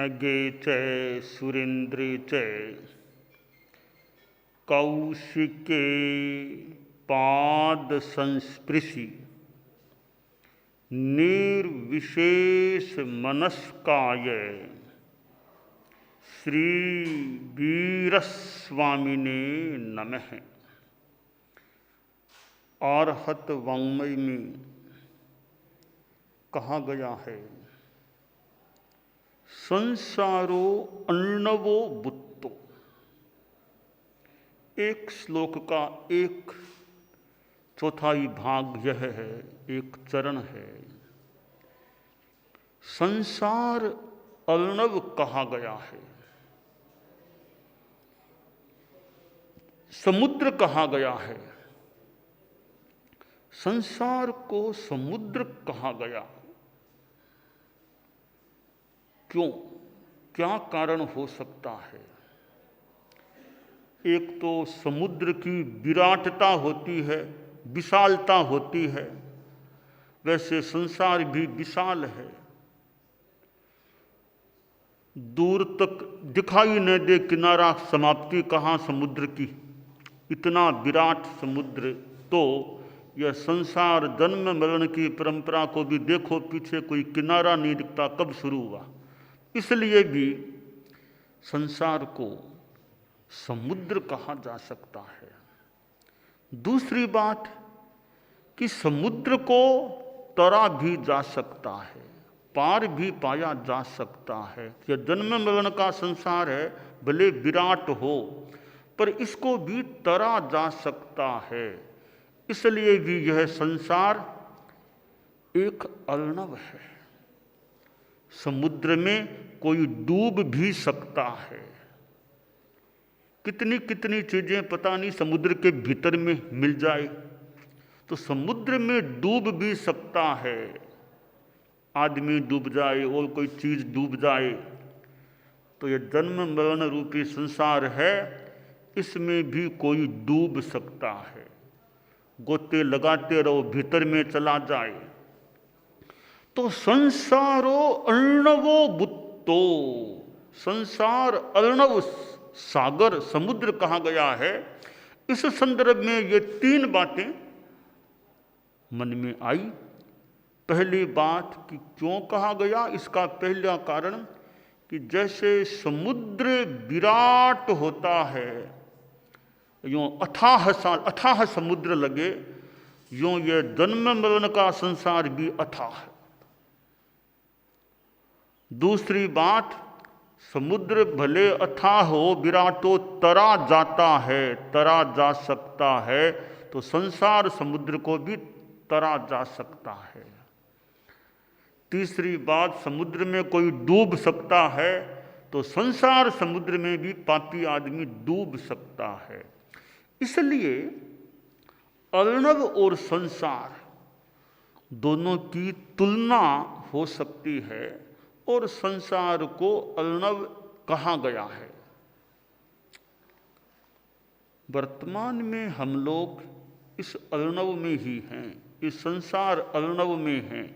नगे च सुरेन्द्रे च कौशिके पाद संस्पृशि निर्विशेष मनस्काय श्री वीरस्वामिने नमः। आर्हत वाङ्मय में कहा गया है, संसारो अर्णवो बुत्तो। एक श्लोक का एक चौथाई भाग यह है, एक चरण है। संसार अर्णव कहा गया है, समुद्र कहा गया है। संसार को समुद्र कहा गया, क्यों? क्या कारण हो सकता है? एक तो समुद्र की विराटता होती है, विशालता होती है। वैसे संसार भी विशाल है, दूर तक दिखाई न दे किनारा, समाप्ति कहाँ समुद्र की। इतना विराट समुद्र। तो यह संसार जन्म मरण की परंपरा को भी देखो, पीछे कोई किनारा नहीं दिखता, कब शुरू हुआ। इसलिए भी संसार को समुद्र कहा जा सकता है। दूसरी बात कि समुद्र को तरा भी जा सकता है, पार भी पाया जा सकता है। यह जन्म मरण का संसार है, भले विराट हो, पर इसको भी तरा जा सकता है। इसलिए भी यह संसार एक अर्णव है। समुद्र में कोई डूब भी सकता है। कितनी कितनी चीजें पता नहीं समुद्र के भीतर में मिल जाए, तो समुद्र में डूब भी सकता है। आदमी डूब जाए और कोई चीज डूब जाए, तो यह जन्म मरण रूपी संसार है, इसमें भी कोई डूब सकता है। गोते लगाते रहो, भीतर में चला जाए। तो संसारो अर्णवो बुत्तो, संसार अर्णव सागर समुद्र कहा गया है। इस संदर्भ में ये तीन बातें मन में आई। पहली बात कि क्यों कहा गया, इसका पहला कारण कि जैसे समुद्र विराट होता है, यूं अथाह समुद्र लगे, यूं ये जन्म मरण का संसार भी अथाह है। दूसरी बात, समुद्र भले अथाह हो, विराट हो, तरा जाता है, तरा जा सकता है। तो संसार समुद्र को भी तरा जा सकता है। तीसरी बात, समुद्र में कोई डूब सकता है, तो संसार समुद्र में भी पापी आदमी डूब सकता है। इसलिए अर्णव और संसार दोनों की तुलना हो सकती है और संसार को अर्णव कहा गया है। वर्तमान में हम लोग इस अर्णव में ही हैं, इस संसार अर्णव में हैं,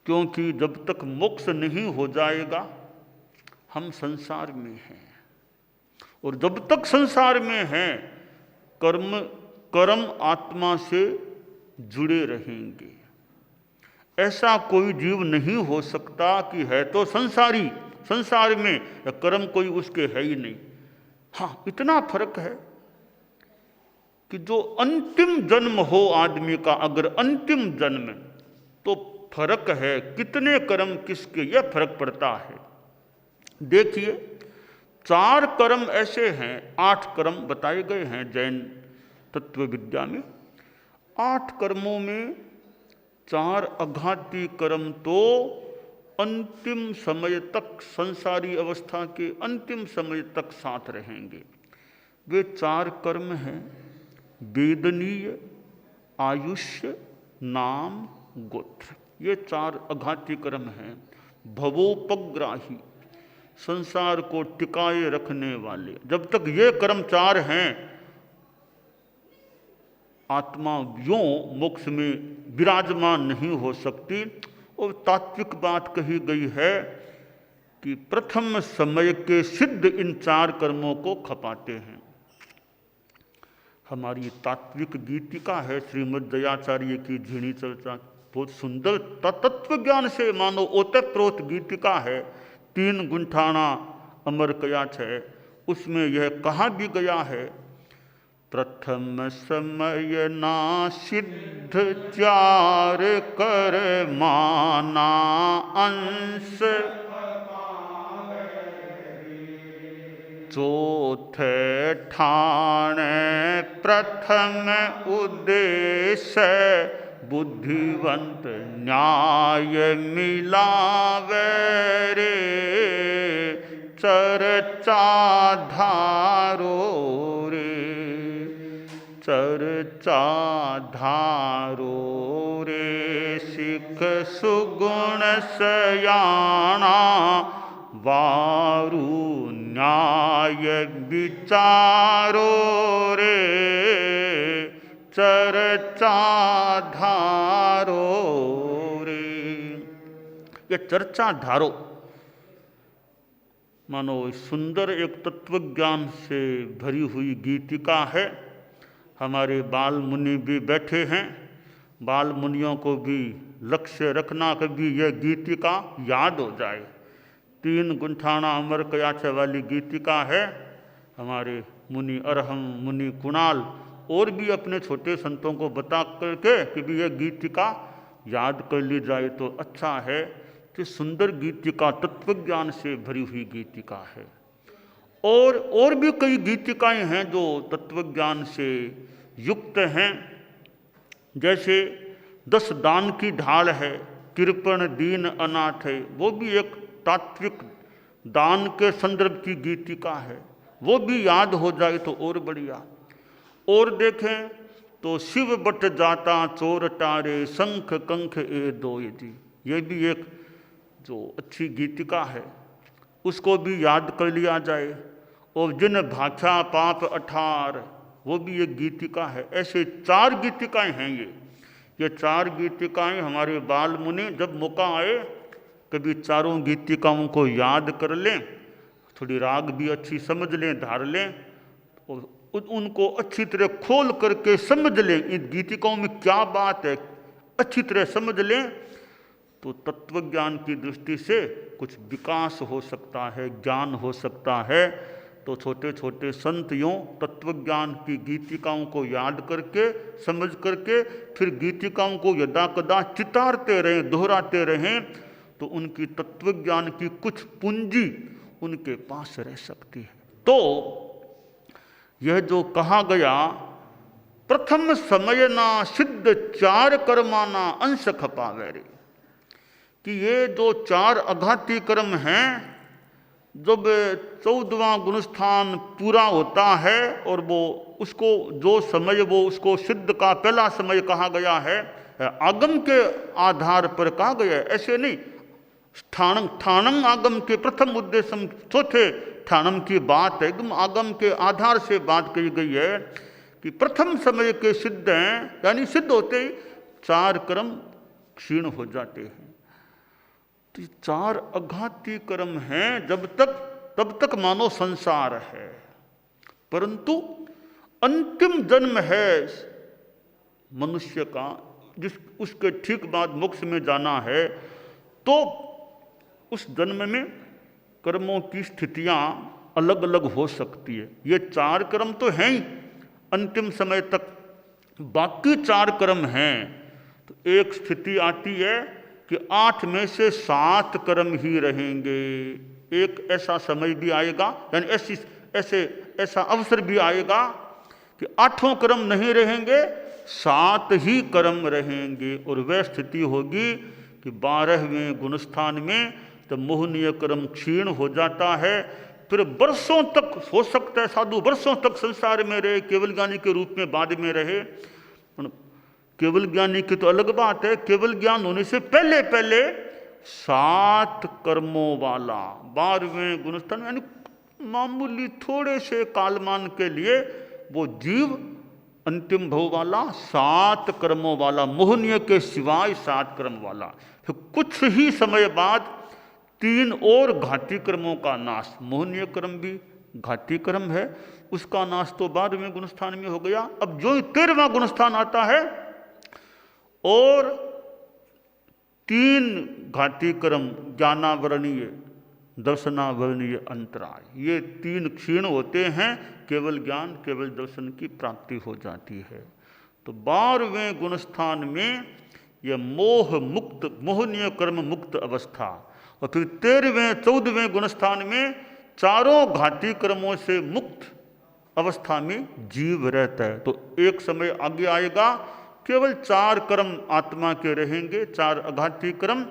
क्योंकि जब तक मोक्ष नहीं हो जाएगा हम संसार में हैं। और जब तक संसार में हैं, कर्म आत्मा से जुड़े रहेंगे। ऐसा कोई जीव नहीं हो सकता कि है तो संसारी, संसार में कर्म कोई उसके है ही नहीं। हाँ, इतना फर्क है कि जो अंतिम जन्म हो आदमी का, अगर अंतिम जन्म, तो फर्क है कितने कर्म किसके, यह फर्क पड़ता है। देखिए, 4 कर्म ऐसे हैं, 8 कर्म बताए गए हैं जैन तत्व विद्या में। 8 कर्मों में 4 अघाती कर्म तो अंतिम समय तक, संसारी अवस्था के अंतिम समय तक साथ रहेंगे। वे 4 कर्म हैं वेदनीय, आयुष्य, नाम, गोत्र। ये 4 अघाती कर्म हैं, भवोपग्राही, संसार को टिकाए रखने वाले। जब तक ये कर्म 4 हैं, आत्मा यों मोक्ष में विराजमान नहीं हो सकती। और तात्विक बात कही गई है कि प्रथम समय के सिद्ध इन 4 कर्मों को खपाते हैं। हमारी तात्विक गीतिका है श्रीमद् दयाचार्य की झिणी चर्चा, बहुत सुंदर तत्व ज्ञान से मानो ओतप्रोत गीतिका है, 3 गुंठाना अमर कयाच है। उसमें यह कहा भी गया है, प्रथम समय ना सिद्ध 4 कर माना अंश, चौथे ठाणे प्रथम उद्देश्य, बुद्धिवंत न्याय मिलावे रे, चर्चा धारो रे, चर्चा धारो रे, सिख सुगुण सयाना, वारु न्याय विचारो रे, चर्चा धारो रे। ये चर्चा धारो मानो सुंदर एक तत्व ज्ञान से भरी हुई गीतिका है। हमारे बाल मुनि भी बैठे हैं, बाल मुनियों को भी लक्ष्य रखना कभी यह गीतिका याद हो जाए। 3 गुंठाना अमर कयाच वाली गीतिका है। हमारे मुनि अरहम, मुनि कुणाल और भी अपने छोटे संतों को बता करके कि भी यह गीतिका याद कर ली जाए तो अच्छा है। कि सुंदर गीतिका तत्व ज्ञान से भरी हुई गीतिका है। और भी कई गीतिकाएं हैं जो तत्व ज्ञान से युक्त हैं। जैसे 10 दान की ढाल है, कृपण दीन अनाथ है, वो भी एक तात्विक दान के संदर्भ की गीतिका है। वो भी याद हो जाए तो और बढ़िया। और देखें तो शिव बट जाता चोर टारे, शंख कंख ए दो जी, ये भी एक जो अच्छी गीतिका है, उसको भी याद कर लिया जाए। और जिन भाषा पाप 18, वो भी एक गीतिका है। ऐसे 4 गीतिकाएं हैं ये 4 गीतिकाएं हमारे बाल मुनि जब मौका आए कभी चारों गीतिकाओं को याद कर लें, थोड़ी राग भी अच्छी समझ लें, धार लें, और उनको अच्छी तरह खोल करके समझ लें, इन गीतिकाओं में क्या बात है, अच्छी तरह समझ लें, तो तत्व ज्ञान की दृष्टि से कुछ विकास हो सकता है, ज्ञान हो सकता है। तो छोटे छोटे संत यों तत्व ज्ञान की गीतिकाओं को याद करके, समझ करके, फिर गीतिकाओं को यदा कदा चितारते रहें, दोहराते रहें, तो उनकी तत्व ज्ञान की कुछ पूंजी उनके पास रह सकती है। तो यह जो कहा गया, प्रथम समय ना सिद्ध 4 कर्माना अंश खपावे रे, कि ये जो 4 अघाती कर्म हैं, जब 14वां गुणस्थान पूरा होता है और वो उसको जो समय वो उसको सिद्ध का पहला समय कहा गया है, आगम के आधार पर कहा गया है, ऐसे नहीं। ठाणं आगम के प्रथम उद्देश्य, चौथे ठाणम की बात है, एकदम आगम के आधार से बात कही गई है कि प्रथम समय के सिद्ध हैं, यानी सिद्ध होते ही 4 कर्म क्षीण हो जाते हैं। तो 4 अघाती कर्म हैं, तब तक मानो संसार है, परंतु अंतिम जन्म है मनुष्य का, उसके ठीक बाद मोक्ष में जाना है, तो उस जन्म में कर्मों की स्थितियां अलग अलग हो सकती है। ये 4 कर्म तो हैं ही अंतिम समय तक, बाकी 4 कर्म हैं। तो एक स्थिति आती है कि 8 में से 7 कर्म ही रहेंगे। एक ऐसा समय भी आएगा, यानी ऐसा अवसर भी आएगा कि 8वां कर्म नहीं रहेंगे, 7 ही कर्म रहेंगे। और वह स्थिति होगी कि 12वें गुणस्थान में जब मोहनीय कर्म क्षीण हो जाता है, फिर वर्षों तक हो सकता है साधु वर्षों तक संसार में रहे, केवल ज्ञानी के रूप में बाद में रहे। केवल ज्ञानी की तो अलग बात है, केवल ज्ञान होने से पहले पहले 7 कर्मों वाला 12वें गुणस्थान, यानी मामूली थोड़े से कालमान के लिए वो जीव अंतिम भव वाला 7 कर्मों वाला, मोहनीय के सिवाय 7 कर्म वाला, फिर कुछ ही समय बाद 3 और घाती कर्मों का नाश, मोहनीय कर्म भी घाती कर्म है, उसका नाश तो 12वें गुणस्थान में हो गया। अब जो 13वां गुणस्थान आता है और 3 घाती कर्म, ज्ञानावरणीय, दर्शनावरणीय, अंतराय, ये 3 क्षीण होते हैं, केवल ज्ञान केवल दर्शन की प्राप्ति हो जाती है। तो 12वें गुणस्थान में यह मोह मुक्त, मोहनीय कर्म मुक्त अवस्था, और फिर 13वें 14वें गुणस्थान में चारों घाती कर्मों से मुक्त अवस्था में जीव रहता है। तो एक समय आगे आएगा केवल 4 कर्म आत्मा के रहेंगे, 4 अघाती कर्म,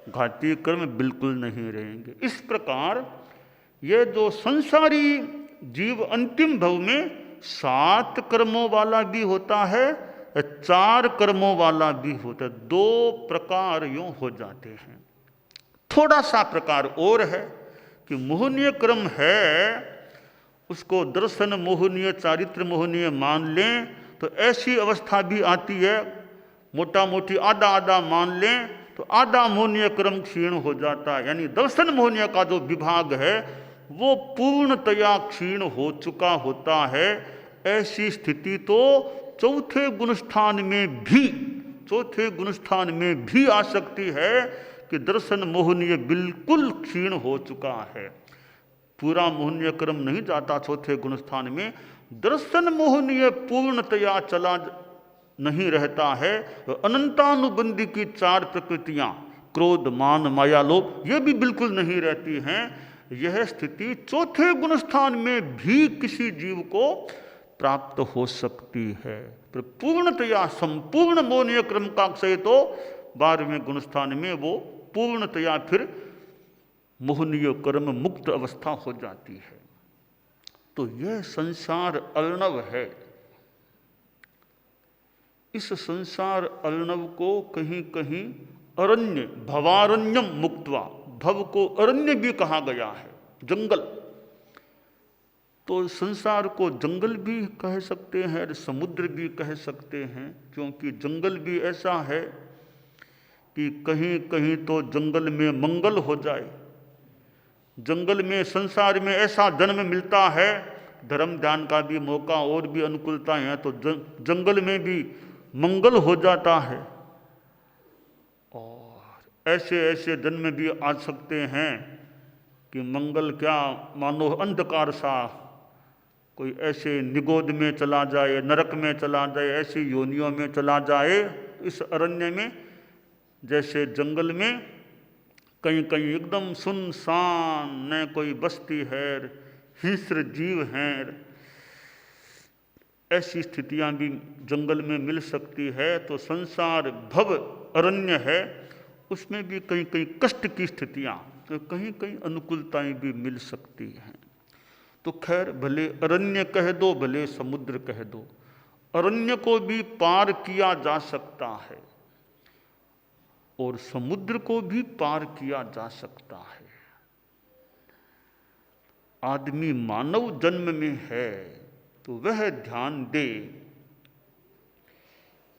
घाती कर्म बिल्कुल नहीं रहेंगे। इस प्रकार ये जो संसारी जीव अंतिम भव में 7 कर्मों वाला भी होता है, 4 कर्मों वाला भी होता है, 2 प्रकार यूं हो जाते हैं। थोड़ा सा प्रकार और है कि मोहनीय कर्म है, उसको दर्शन मोहनीय, चारित्र मोहनीय मान लें तो ऐसी अवस्था भी आती है, मोटा मोटी आधा आधा मान लें तो आधा मोहनीय कर्म क्षीण हो जाता है, यानी दर्शन मोहनीय का जो विभाग है वो पूर्णतया क्षीण हो चुका होता है। ऐसी स्थिति तो चौथे गुणस्थान में भी आ सकती है कि दर्शन मोहनीय बिल्कुल क्षीण हो चुका है, पूरा मोहनीय कर्म नहीं जाता चौथे गुणस्थान में, दर्शन मोहनीय पूर्णतया चला नहीं रहता है। अनंतानुबंधी की 4 प्रकृतियां, क्रोध, मान, माया, लोभ, ये भी बिल्कुल नहीं रहती हैं। यह स्थिति चौथे गुणस्थान में भी किसी जीव को प्राप्त हो सकती है, पर पूर्णतया संपूर्ण मोहनीय कर्म का क्षय तो 12वें गुणस्थान में वो पूर्णतया फिर मोहनीय कर्म मुक्त अवस्था हो जाती है। तो यह संसार अर्णव है। इस संसार अर्णव को कहीं कहीं अरण्य, भवारण्यम मुक्त्वा, भव को अरण्य भी कहा गया है, जंगल। तो संसार को जंगल भी कह सकते हैं और समुद्र भी कह सकते हैं, क्योंकि जंगल भी ऐसा है कि कहीं कहीं तो जंगल में मंगल हो जाए, जंगल में संसार में ऐसा जन्म मिलता है, धर्म ध्यान का भी मौका और भी अनुकूलता है, तो जंगल में भी मंगल हो जाता है। और ऐसे ऐसे जन्म भी आ सकते हैं कि मंगल क्या मानो अंधकार सा कोई ऐसे निगोद में चला जाए, नरक में चला जाए, ऐसी योनियों में चला जाए। इस अरण्य में जैसे जंगल में कहीं कहीं एकदम सुनसान, न कोई बस्ती है, हिंस्र जीव हैं, ऐसी स्थितियां भी जंगल में मिल सकती है। तो संसार भव अरण्य है, उसमें भी कहीं कहीं कष्ट की स्थितियां, तो कहीं कहीं अनुकूलताएं भी मिल सकती हैं। तो खैर, भले अरण्य कह दो, भले समुद्र कह दो, अरण्य को भी पार किया जा सकता है और समुद्र को भी पार किया जा सकता है। आदमी मानव जन्म में है तो वह ध्यान दे,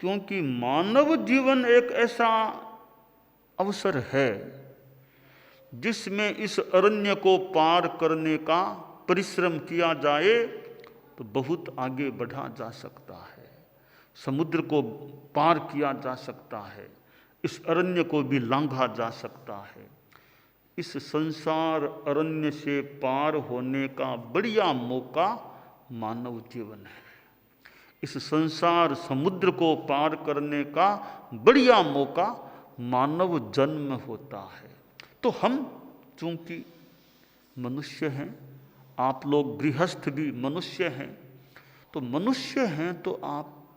क्योंकि मानव जीवन एक ऐसा अवसर है जिसमें इस अरण्य को पार करने का परिश्रम किया जाए तो बहुत आगे बढ़ा जा सकता है। समुद्र को पार किया जा सकता है, इस अरण्य को भी लांघा जा सकता है। इस संसार अरण्य से पार होने का बढ़िया मौका मानव जीवन है। इस संसार समुद्र को पार करने का बढ़िया मौका मानव जन्म होता है। तो हम चूंकि मनुष्य हैं, आप लोग गृहस्थ भी मनुष्य हैं, तो मनुष्य हैं तो आप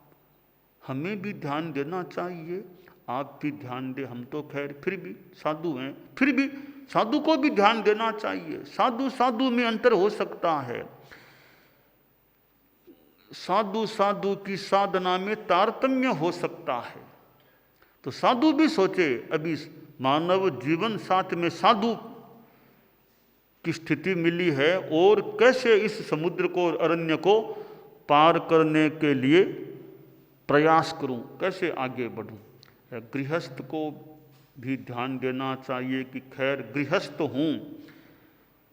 हमें भी ध्यान देना चाहिए, आप भी ध्यान दें। हम तो खैर फिर भी साधु हैं, फिर भी साधु को भी ध्यान देना चाहिए। साधु साधु में अंतर हो सकता है, साधु साधु की साधना में तारतम्य हो सकता है। तो साधु भी सोचे, अभी मानव जीवन साथ में साधु की स्थिति मिली है और कैसे इस समुद्र को, अरण्य को पार करने के लिए प्रयास करूं, कैसे आगे बढ़ूं। गृहस्थ को भी ध्यान देना चाहिए कि खैर गृहस्थ हूँ,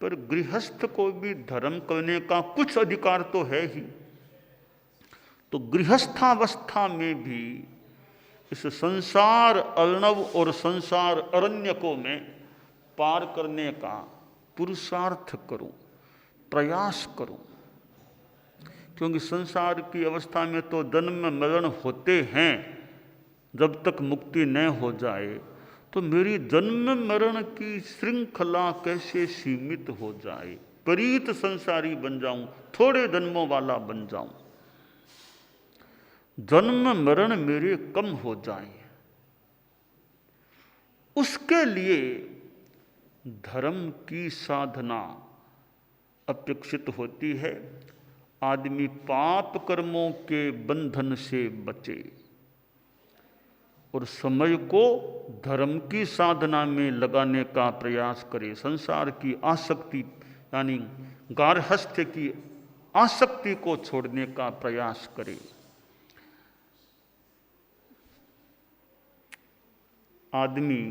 पर गृहस्थ को भी धर्म करने का कुछ अधिकार तो है ही। तो गृहस्थावस्था में भी इस संसार अर्णव और संसार अरण्य को मैं पार करने का पुरुषार्थ करूं, प्रयास करूं। क्योंकि संसार की अवस्था में तो जन्म मरण होते हैं, जब तक मुक्ति न हो जाए तो मेरी जन्म मरण की श्रृंखला कैसे सीमित हो जाए। परीत संसारी बन जाऊं, थोड़े जन्मों वाला बन जाऊं, जन्म मरण मेरे कम हो जाए। उसके लिए धर्म की साधना अपेक्षित होती है। आदमी पाप कर्मों के बंधन से बचे और समय को धर्म की साधना में लगाने का प्रयास करे। संसार की आसक्ति यानी गार्हस्थ्य की आसक्ति को छोड़ने का प्रयास करे। आदमी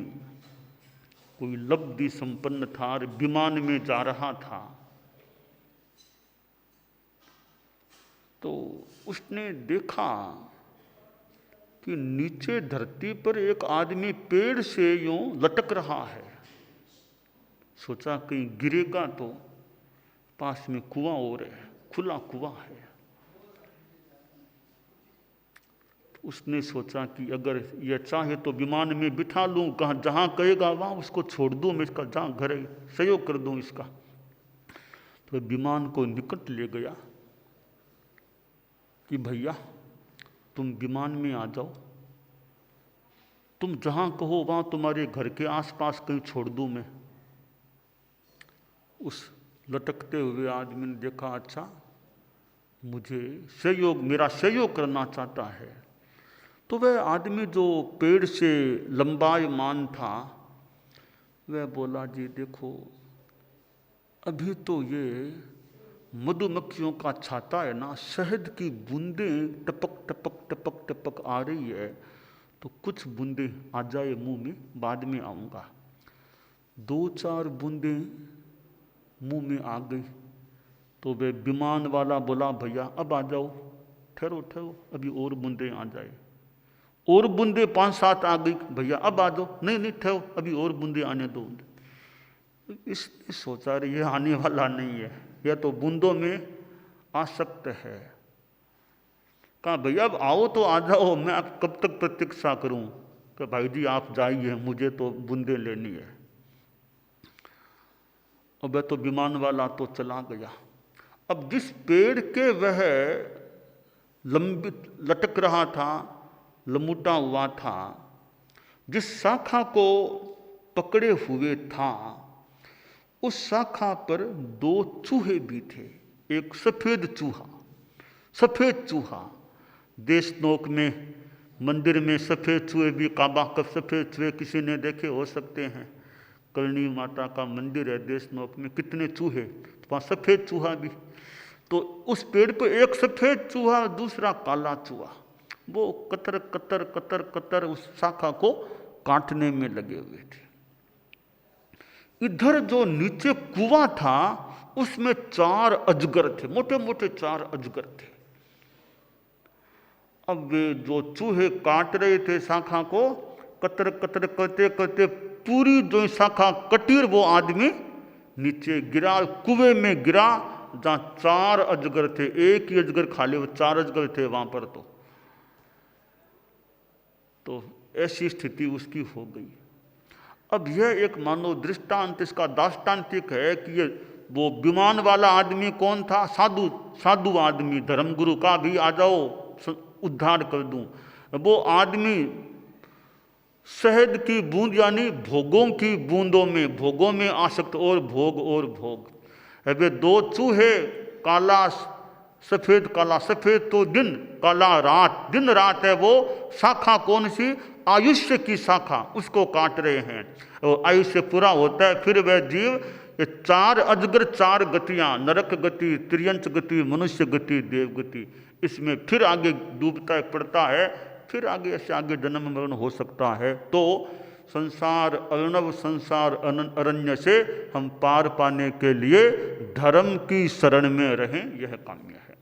कोई लब्धि संपन्न था और विमान में जा रहा था, तो उसने देखा कि नीचे धरती पर एक आदमी पेड़ से यूं लटक रहा है। सोचा कहीं गिरेगा तो, पास में कुआं और है, खुला कुआं है। उसने सोचा कि अगर यह चाहे तो विमान में बिठा लूं, कहाँ जहाँ कहेगा वहाँ उसको छोड़ दूं, मैं इसका जहाँ घर है सहयोग कर दूं इसका। तो विमान को निकट ले गया कि भैया तुम विमान में आ जाओ, तुम जहाँ कहो वहाँ तुम्हारे घर के आसपास कहीं छोड़ दूं मैं। उस लटकते हुए आदमी ने देखा अच्छा मुझे सहयोग, मेरा सहयोग करना चाहता है। तो वह आदमी जो पेड़ से लंबायमान था, वह बोला जी देखो अभी तो ये मधुमक्खियों का छाता है ना, शहद की बूंदें टपक टपक टपक टपक आ रही है, तो कुछ बूंदें आ जाए मुंह में, बाद में आऊँगा। 2-4 बूंदें मुंह में आ गई तो वह विमान वाला बोला भैया अब आ जाओ, ठहरो ठहरो अभी और बूंदें आ जाए। और बूंदें 5-7 आ गई, भैया अब आ जाओ, नहीं नहीं ठहरो अभी और बूंदें आने दो। इसने सोचा रही ये आने वाला नहीं है, यह तो बूंदों में आसक्त है। कहा भैया अब आओ तो आ जाओ, मैं आप कब तक प्रतीक्षा करूं कि भाई जी आप जाइए, मुझे तो बूंदें लेनी है। अब वह तो विमान वाला तो चला गया। अब जिस पेड़ के वह लंबित लटक रहा था, लमुटा हुआ था, जिस शाखा को पकड़े हुए था, उस शाखा पर 2 चूहे भी थे। एक सफेद चूहा देशनोक में मंदिर में सफेद चूहे भी, काबा का सफेद चूहे किसी ने देखे हो सकते हैं। करणी माता का मंदिर है देशनोक में, कितने चूहे, तो वहाँ सफेद चूहा भी। तो उस पेड़ पे एक सफेद चूहा, दूसरा काला चूहा, वो कतर कतर कतर कतर उस शाखा को काटने में लगे हुए थे। इधर जो नीचे कुआं था उसमें 4 अजगर थे, मोटे मोटे 4 अजगर थे। अब वे जो चूहे काट रहे थे शाखा को, कतर कतर करते करते पूरी जो शाखा कटी, वो आदमी नीचे गिरा, कुएं में गिरा जहां 4 अजगर थे। एक ही अजगर खाली, वो 4 अजगर थे वहां पर। तो ऐसी स्थिति उसकी हो गई। अब यह एक मानो दृष्टांत, इसका दाष्टांतिक है कि ये वो विमान वाला आदमी कौन था? साधु आदमी, धर्मगुरु का भी आ जाओ उद्धार कर दूं। वो आदमी शहद की बूंद यानी भोगों में आसक्त, और भोग। वे 2 चूहे, काला सफेद, काला सफेद तो दिन, काला रात, दिन रात है। वो शाखा कौन सी? आयुष्य की शाखा, उसको काट रहे हैं। और आयुष्य पूरा होता है फिर वह जीव, ये 4 अजगर, 4 गतियां, नरक गति, त्रियंच गति, मनुष्य गति, देव गति, इसमें फिर आगे डूबता है, पड़ता है, फिर आगे ऐसे आगे जन्म मरण हो सकता है। तो संसार अर्णव संसार अरण्य से हम पार पाने के लिए धर्म की शरण में रहें, यह काम्य है।